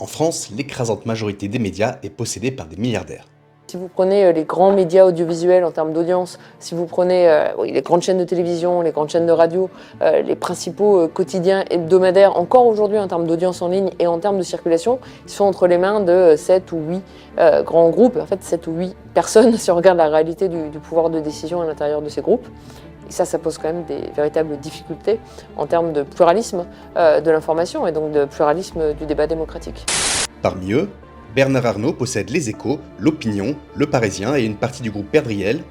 En France, l'écrasante majorité des médias est possédée par des milliardaires. Si vous prenez les grands médias audiovisuels en termes d'audience, si vous prenez les grandes chaînes de télévision, les grandes chaînes de radio, les principaux quotidiens hebdomadaires, encore aujourd'hui en termes d'audience en ligne et en termes de circulation, ils sont entre les mains de 7 ou 8 grands groupes, en fait 7 ou 8 personnes si on regarde la réalité du pouvoir de décision à l'intérieur de ces groupes. Et ça pose quand même des véritables difficultés en termes de pluralisme de l'information et donc de pluralisme du débat démocratique. Parmi eux, Bernard Arnault possède Les Échos, L'Opinion, Le Parisien et une partie du groupe Perdriel.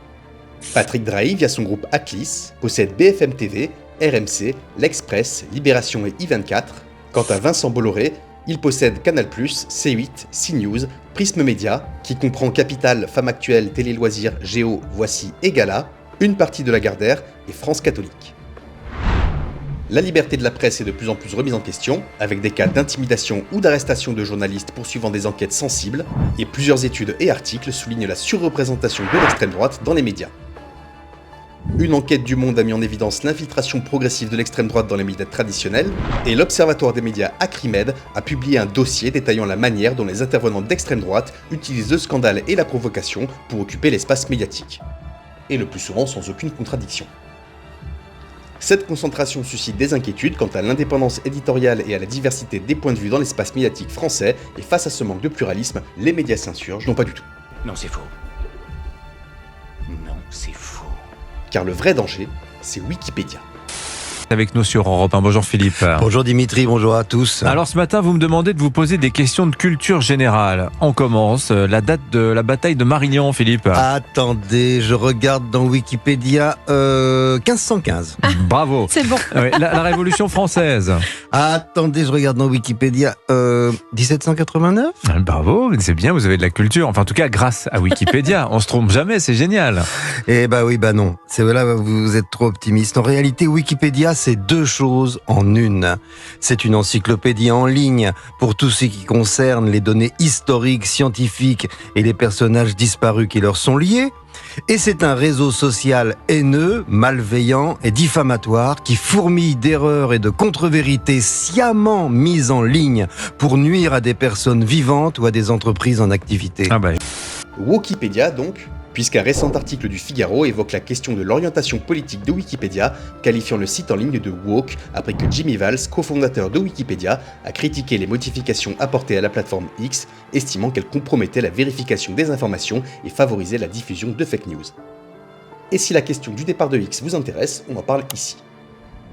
Patrick Drahi, via son groupe Atlis, possède BFM TV, RMC, L'Express, Libération et I24. Quant à Vincent Bolloré, il possède Canal+, C8, CNews, Prisme Média, qui comprend Capital, Femme Actuelle, Télé Loisirs, Géo, Voici et Gala, une partie de Lagardère et France Catholique. La liberté de la presse est de plus en plus remise en question, avec des cas d'intimidation ou d'arrestation de journalistes poursuivant des enquêtes sensibles, et plusieurs études et articles soulignent la surreprésentation de l'extrême droite dans les médias. Une enquête du Monde a mis en évidence l'infiltration progressive de l'extrême droite dans les médias traditionnels, et l'Observatoire des médias Acrimed a publié un dossier détaillant la manière dont les intervenants d'extrême droite utilisent le scandale et la provocation pour occuper l'espace médiatique. Et le plus souvent sans aucune contradiction. Cette concentration suscite des inquiétudes quant à l'indépendance éditoriale et à la diversité des points de vue dans l'espace médiatique français, et face à ce manque de pluralisme, les médias s'insurgent, non pas du tout. Non, c'est faux. Non, c'est faux. Car le vrai danger, c'est Wikipédia. Avec nous sur Europe 1. Bonjour Philippe. Bonjour Dimitri, bonjour à tous. Alors ce matin, vous me demandez de vous poser des questions de culture générale. On commence. La date de la bataille de Marignan, Philippe. Attendez, je regarde dans Wikipédia 1515. Bravo. C'est bon. Ouais, la Révolution française. Attendez, je regarde dans Wikipédia 1789. Bravo, c'est bien, vous avez de la culture. Enfin, en tout cas, grâce à Wikipédia. On se trompe jamais, c'est génial. Eh bah oui, bah non. C'est là, vous êtes trop optimiste. En réalité, Wikipédia, c'est deux choses en une. C'est une encyclopédie en ligne pour tout ce qui concerne les données historiques, scientifiques et les personnages disparus qui leur sont liés. Et c'est un réseau social haineux, malveillant et diffamatoire qui fourmille d'erreurs et de contre-vérités sciemment mises en ligne pour nuire à des personnes vivantes ou à des entreprises en activité. Ah bah. Wikipédia donc, puisqu'un récent article du Figaro évoque la question de l'orientation politique de Wikipédia, qualifiant le site en ligne de woke, après que Jimmy Wales, cofondateur de Wikipédia, a critiqué les modifications apportées à la plateforme X, estimant qu'elles compromettaient la vérification des informations et favorisaient la diffusion de fake news. Et si la question du départ de X vous intéresse, on en parle ici.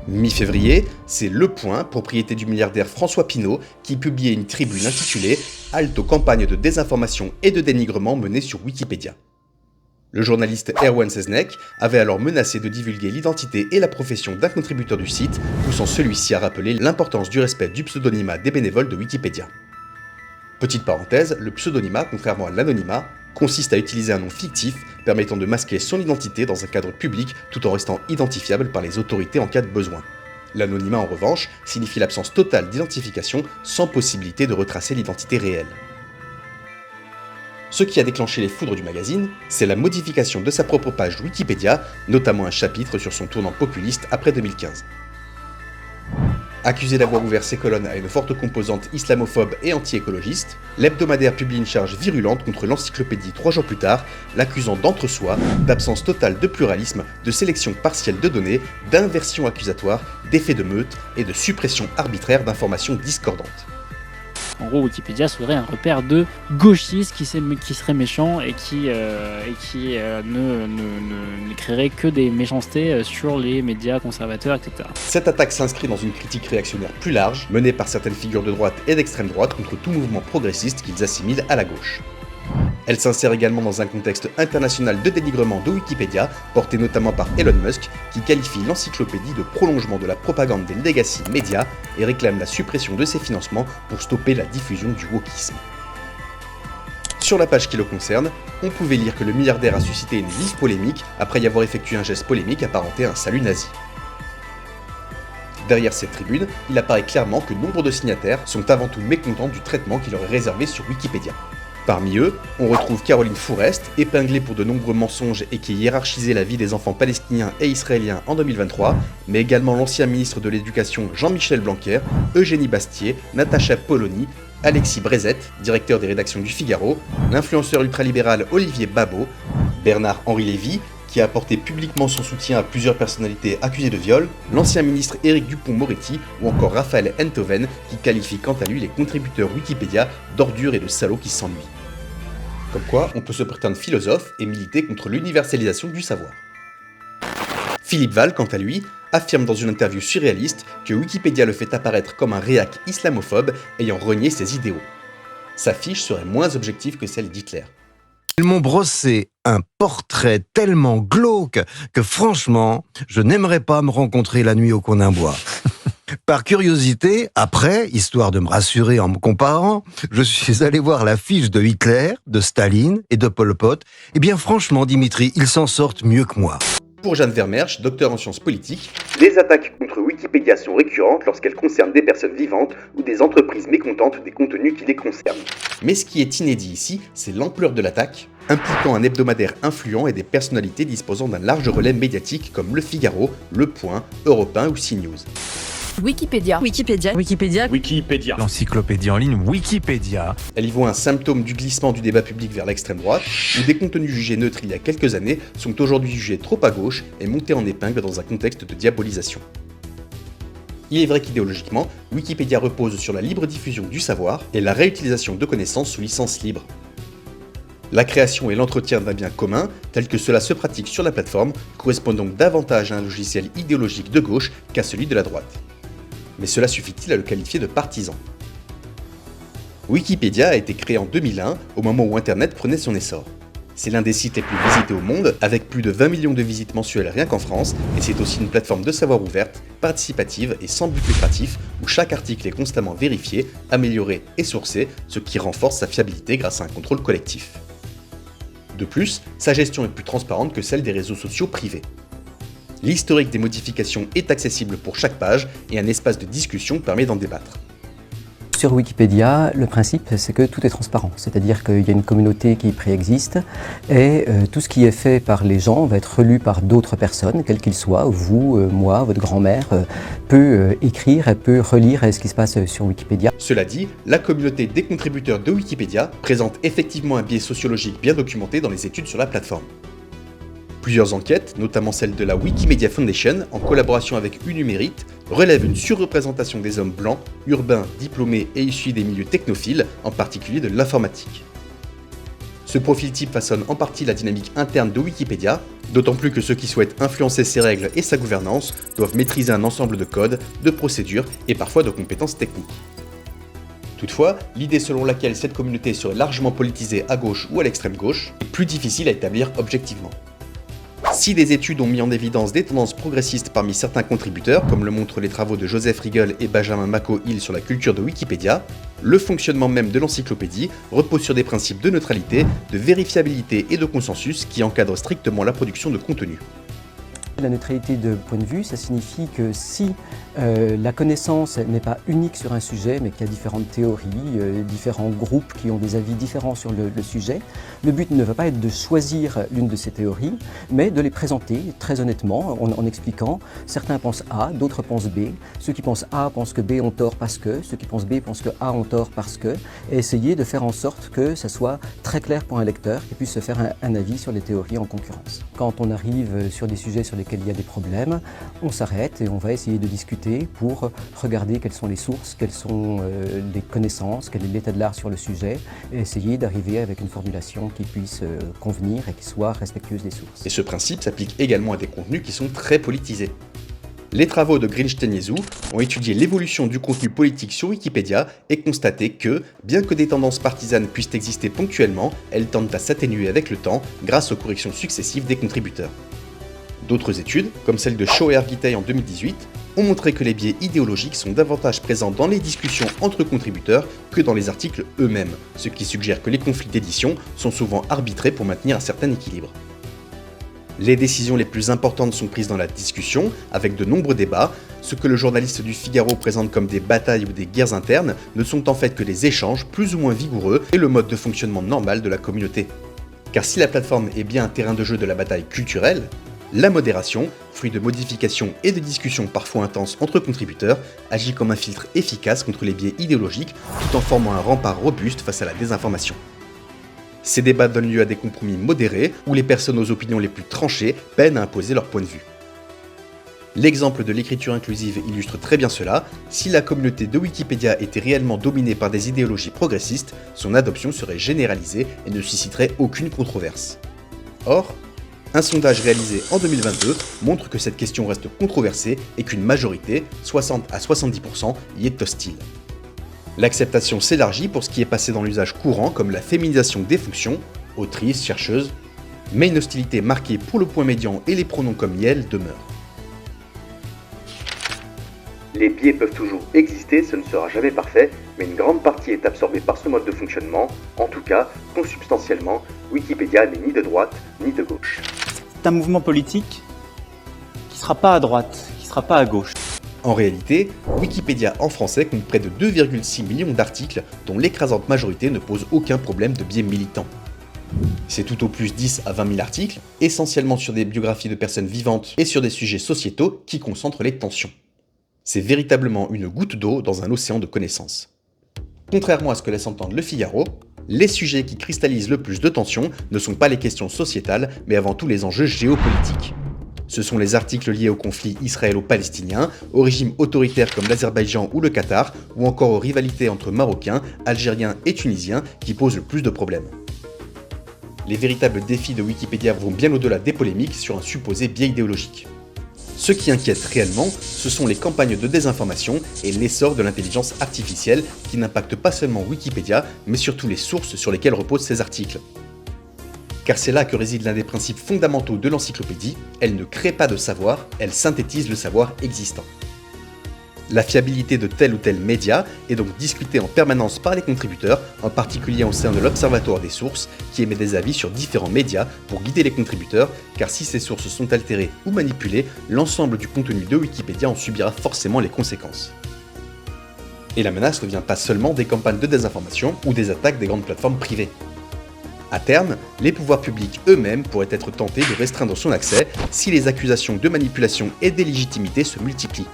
Mi-février, c'est Le Point, propriété du milliardaire François Pinault, qui publiait une tribune intitulée « Halte aux campagnes de désinformation et de dénigrement menées sur Wikipédia ». Le journaliste Erwan Seznek avait alors menacé de divulguer l'identité et la profession d'un contributeur du site, poussant celui-ci à rappeler l'importance du respect du pseudonymat des bénévoles de Wikipédia. Petite parenthèse, le pseudonymat, contrairement à l'anonymat, consiste à utiliser un nom fictif permettant de masquer son identité dans un cadre public tout en restant identifiable par les autorités en cas de besoin. L'anonymat, en revanche, signifie l'absence totale d'identification sans possibilité de retracer l'identité réelle. Ce qui a déclenché les foudres du magazine, c'est la modification de sa propre page Wikipédia, notamment un chapitre sur son tournant populiste après 2015. Accusé d'avoir ouvert ses colonnes à une forte composante islamophobe et anti-écologiste, l'hebdomadaire publie une charge virulente contre l'encyclopédie 3 jours plus tard, l'accusant d'entre-soi, d'absence totale de pluralisme, de sélection partielle de données, d'inversion accusatoire, d'effet de meute et de suppression arbitraire d'informations discordantes. En gros, Wikipédia serait un repère de gauchistes qui seraient méchants et qui n'écriraient que des méchancetés sur les médias conservateurs, etc. Cette attaque s'inscrit dans une critique réactionnaire plus large, menée par certaines figures de droite et d'extrême droite contre tout mouvement progressiste qu'ils assimilent à la gauche. Elle s'insère également dans un contexte international de dénigrement de Wikipédia, porté notamment par Elon Musk, qui qualifie l'encyclopédie de prolongement de la propagande des legacy médias et réclame la suppression de ses financements pour stopper la diffusion du wokisme. Sur la page qui le concerne, on pouvait lire que le milliardaire a suscité une vive polémique après y avoir effectué un geste polémique apparenté à un salut nazi. Derrière cette tribune, il apparaît clairement que nombre de signataires sont avant tout mécontents du traitement qui leur est réservé sur Wikipédia. Parmi eux, on retrouve Caroline Fourest, épinglée pour de nombreux mensonges et qui hiérarchisait la vie des enfants palestiniens et israéliens en 2023, mais également l'ancien ministre de l'Éducation Jean-Michel Blanquer, Eugénie Bastier, Natacha Polony, Alexis Brézette, directeur des rédactions du Figaro, l'influenceur ultralibéral Olivier Babot, Bernard-Henri Lévy, qui a apporté publiquement son soutien à plusieurs personnalités accusées de viol, l'ancien ministre Éric Dupond-Moretti ou encore Raphaël Enthoven, qui qualifie quant à lui les contributeurs Wikipédia d'ordures et de salauds qui s'ennuient. Comme quoi, on peut se prétendre philosophe et militer contre l'universalisation du savoir. Philippe Val, quant à lui, affirme dans une interview surréaliste que Wikipédia le fait apparaître comme un réac islamophobe ayant renié ses idéaux. Sa fiche serait moins objective que celle d'Hitler. Ils m'ont brossé un portrait tellement glauque que franchement, je n'aimerais pas me rencontrer la nuit au coin d'un bois. Par curiosité, après, histoire de me rassurer en me comparant, je suis allé voir la fiche de Hitler, de Staline et de Pol Pot. Eh bien franchement, Dimitri, ils s'en sortent mieux que moi. Pour Jeanne Vermersch, docteur en sciences politiques, les attaques contre Wikipédia sont récurrentes lorsqu'elles concernent des personnes vivantes ou des entreprises mécontentes des contenus qui les concernent. Mais ce qui est inédit ici, c'est l'ampleur de l'attaque, impliquant un hebdomadaire influent et des personnalités disposant d'un large relais médiatique comme Le Figaro, Le Point, Europe 1 ou CNews. Wikipédia. L'encyclopédie en ligne Wikipédia. Elle y voit un symptôme du glissement du débat public vers l'extrême droite, où des contenus jugés neutres il y a quelques années sont aujourd'hui jugés trop à gauche et montés en épingle dans un contexte de diabolisation. Il est vrai qu'idéologiquement, Wikipédia repose sur la libre diffusion du savoir et la réutilisation de connaissances sous licence libre. La création et l'entretien d'un bien commun, tel que cela se pratique sur la plateforme, correspond donc davantage à un logiciel idéologique de gauche qu'à celui de la droite. Mais cela suffit-il à le qualifier de partisan ? Wikipédia a été créé en 2001, au moment où Internet prenait son essor. C'est l'un des sites les plus visités au monde, avec plus de 20 millions de visites mensuelles rien qu'en France, et c'est aussi une plateforme de savoir ouverte, participative et sans but lucratif, où chaque article est constamment vérifié, amélioré et sourcé, ce qui renforce sa fiabilité grâce à un contrôle collectif. De plus, sa gestion est plus transparente que celle des réseaux sociaux privés. L'historique des modifications est accessible pour chaque page et un espace de discussion permet d'en débattre. Sur Wikipédia, le principe c'est que tout est transparent, c'est-à-dire qu'il y a une communauté qui préexiste et tout ce qui est fait par les gens va être relu par d'autres personnes, quels qu'ils soient. Vous, moi, votre grand-mère peut écrire, elle peut relire ce qui se passe sur Wikipédia. Cela dit, la communauté des contributeurs de Wikipédia présente effectivement un biais sociologique bien documenté dans les études sur la plateforme. Plusieurs enquêtes, notamment celle de la Wikimedia Foundation, en collaboration avec Unumérite, relèvent une surreprésentation des hommes blancs, urbains, diplômés et issus des milieux technophiles, en particulier de l'informatique. Ce profil type façonne en partie la dynamique interne de Wikipédia, d'autant plus que ceux qui souhaitent influencer ses règles et sa gouvernance doivent maîtriser un ensemble de codes, de procédures et parfois de compétences techniques. Toutefois, l'idée selon laquelle cette communauté serait largement politisée à gauche ou à l'extrême gauche est plus difficile à établir objectivement. Si des études ont mis en évidence des tendances progressistes parmi certains contributeurs, comme le montrent les travaux de Joseph Riegel et Benjamin Mako-Hill sur la culture de Wikipédia, le fonctionnement même de l'encyclopédie repose sur des principes de neutralité, de vérifiabilité et de consensus qui encadrent strictement la production de contenu. La neutralité de point de vue, ça signifie que si la connaissance n'est pas unique sur un sujet, mais qu'il y a différentes théories, différents groupes qui ont des avis différents sur le sujet, le but ne va pas être de choisir l'une de ces théories, mais de les présenter très honnêtement, en expliquant. Certains pensent A, d'autres pensent B. Ceux qui pensent A pensent que B ont tort parce que, ceux qui pensent B pensent que A ont tort parce que, et essayer de faire en sorte que ça soit très clair pour un lecteur qui puisse se faire un avis sur les théories en concurrence. Quand on arrive sur des sujets sur lesquels il y a des problèmes, on s'arrête et on va essayer de discuter pour regarder quelles sont les sources, quelles sont les connaissances, quel est l'état de l'art sur le sujet, et essayer d'arriver avec une formulation qui puisse convenir et qui soit respectueuse des sources. Et ce principe s'applique également à des contenus qui sont très politisés. Les travaux de Grinstein-Yezhou ont étudié l'évolution du contenu politique sur Wikipédia et constaté que, bien que des tendances partisanes puissent exister ponctuellement, elles tendent à s'atténuer avec le temps grâce aux corrections successives des contributeurs. D'autres études, comme celle de Cho et Arguitay en 2018, ont montré que les biais idéologiques sont davantage présents dans les discussions entre contributeurs que dans les articles eux-mêmes, ce qui suggère que les conflits d'édition sont souvent arbitrés pour maintenir un certain équilibre. Les décisions les plus importantes sont prises dans la discussion, avec de nombreux débats, ce que le journaliste du Figaro présente comme des batailles ou des guerres internes ne sont en fait que des échanges plus ou moins vigoureux et le mode de fonctionnement normal de la communauté. Car si la plateforme est bien un terrain de jeu de la bataille culturelle, la modération, fruit de modifications et de discussions parfois intenses entre contributeurs, agit comme un filtre efficace contre les biais idéologiques tout en formant un rempart robuste face à la désinformation. Ces débats donnent lieu à des compromis modérés où les personnes aux opinions les plus tranchées peinent à imposer leur point de vue. L'exemple de l'écriture inclusive illustre très bien cela. Si la communauté de Wikipédia était réellement dominée par des idéologies progressistes, son adoption serait généralisée et ne susciterait aucune controverse. Or, un sondage réalisé en 2022 montre que cette question reste controversée et qu'une majorité, 60 à 70%, y est hostile. L'acceptation s'élargit pour ce qui est passé dans l'usage courant comme la féminisation des fonctions, autrice, chercheuse, mais une hostilité marquée pour le point médian et les pronoms comme Yel demeure. Les biais peuvent toujours exister, ce ne sera jamais parfait, mais une grande partie est absorbée par ce mode de fonctionnement. En tout cas, consubstantiellement, Wikipédia n'est ni de droite ni de gauche. C'est un mouvement politique qui ne sera pas à droite, qui ne sera pas à gauche. En réalité, Wikipédia en français compte près de 2,6 millions d'articles dont l'écrasante majorité ne pose aucun problème de biais militant. C'est tout au plus 10 à 20 000 articles, essentiellement sur des biographies de personnes vivantes et sur des sujets sociétaux qui concentrent les tensions. C'est véritablement une goutte d'eau dans un océan de connaissances. Contrairement à ce que laisse entendre le Figaro, les sujets qui cristallisent le plus de tensions ne sont pas les questions sociétales, mais avant tout les enjeux géopolitiques. Ce sont les articles liés au conflit israélo-palestinien, aux régimes autoritaires comme l'Azerbaïdjan ou le Qatar, ou encore aux rivalités entre Marocains, Algériens et Tunisiens qui posent le plus de problèmes. Les véritables défis de Wikipédia vont bien au-delà des polémiques sur un supposé biais idéologique. Ce qui inquiète réellement, ce sont les campagnes de désinformation et l'essor de l'intelligence artificielle qui n'impactent pas seulement Wikipédia, mais surtout les sources sur lesquelles reposent ces articles. Car c'est là que réside l'un des principes fondamentaux de l'encyclopédie, elle ne crée pas de savoir, elle synthétise le savoir existant. La fiabilité de tel ou tel média est donc discutée en permanence par les contributeurs, en particulier au sein de l'Observatoire des sources, qui émet des avis sur différents médias pour guider les contributeurs, car si ces sources sont altérées ou manipulées, l'ensemble du contenu de Wikipédia en subira forcément les conséquences. Et la menace ne vient pas seulement des campagnes de désinformation ou des attaques des grandes plateformes privées. À terme, les pouvoirs publics eux-mêmes pourraient être tentés de restreindre son accès si les accusations de manipulation et d'illégitimité se multiplient.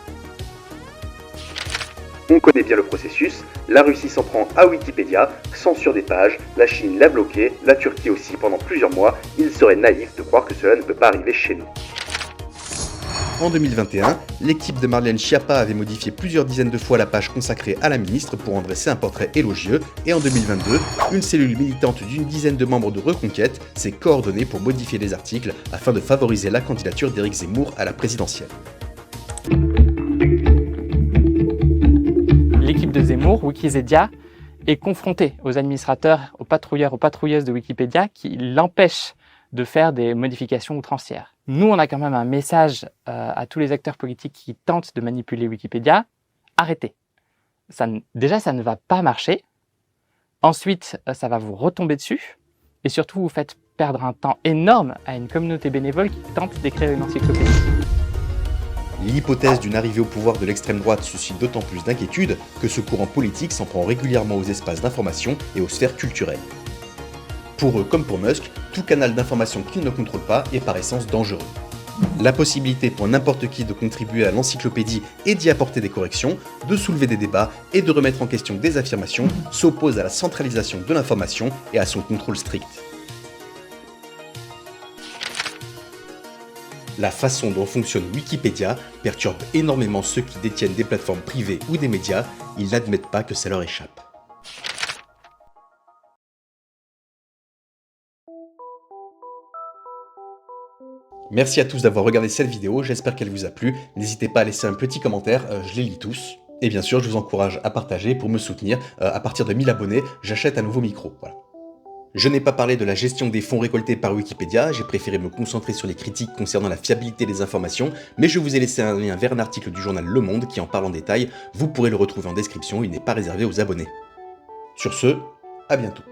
On connaît bien le processus, la Russie s'en prend à Wikipédia, censure des pages, la Chine l'a bloqué, la Turquie aussi pendant plusieurs mois, il serait naïf de croire que cela ne peut pas arriver chez nous. En 2021, l'équipe de Marlène Schiappa avait modifié plusieurs dizaines de fois la page consacrée à la ministre pour en dresser un portrait élogieux, et en 2022, une cellule militante d'une dizaine de membres de Reconquête s'est coordonnée pour modifier les articles afin de favoriser la candidature d'Éric Zemmour à la présidentielle. L'équipe de Zemmour, Wikipedia, est confrontée aux administrateurs, aux patrouilleurs, aux patrouilleuses de Wikipédia qui l'empêchent de faire des modifications outrancières. Nous, on a quand même un message à tous les acteurs politiques qui tentent de manipuler Wikipédia. Arrêtez. Déjà, ça ne va pas marcher. Ensuite, ça va vous retomber dessus. Et surtout, vous faites perdre un temps énorme à une communauté bénévole qui tente d'écrire une encyclopédie. L'hypothèse d'une arrivée au pouvoir de l'extrême droite suscite d'autant plus d'inquiétude que ce courant politique s'en prend régulièrement aux espaces d'information et aux sphères culturelles. Pour eux comme pour Musk, tout canal d'information qu'ils ne contrôlent pas est par essence dangereux. La possibilité pour n'importe qui de contribuer à l'encyclopédie et d'y apporter des corrections, de soulever des débats et de remettre en question des affirmations s'oppose à la centralisation de l'information et à son contrôle strict. La façon dont fonctionne Wikipédia perturbe énormément ceux qui détiennent des plateformes privées ou des médias, ils n'admettent pas que ça leur échappe. Merci à tous d'avoir regardé cette vidéo, j'espère qu'elle vous a plu. N'hésitez pas à laisser un petit commentaire, je les lis tous. Et bien sûr, je vous encourage à partager pour me soutenir. À partir de 1000 abonnés, j'achète un nouveau micro. Voilà. Je n'ai pas parlé de la gestion des fonds récoltés par Wikipédia, j'ai préféré me concentrer sur les critiques concernant la fiabilité des informations, mais je vous ai laissé un lien vers un article du journal Le Monde qui en parle en détail, vous pourrez le retrouver en description, il n'est pas réservé aux abonnés. Sur ce, à bientôt.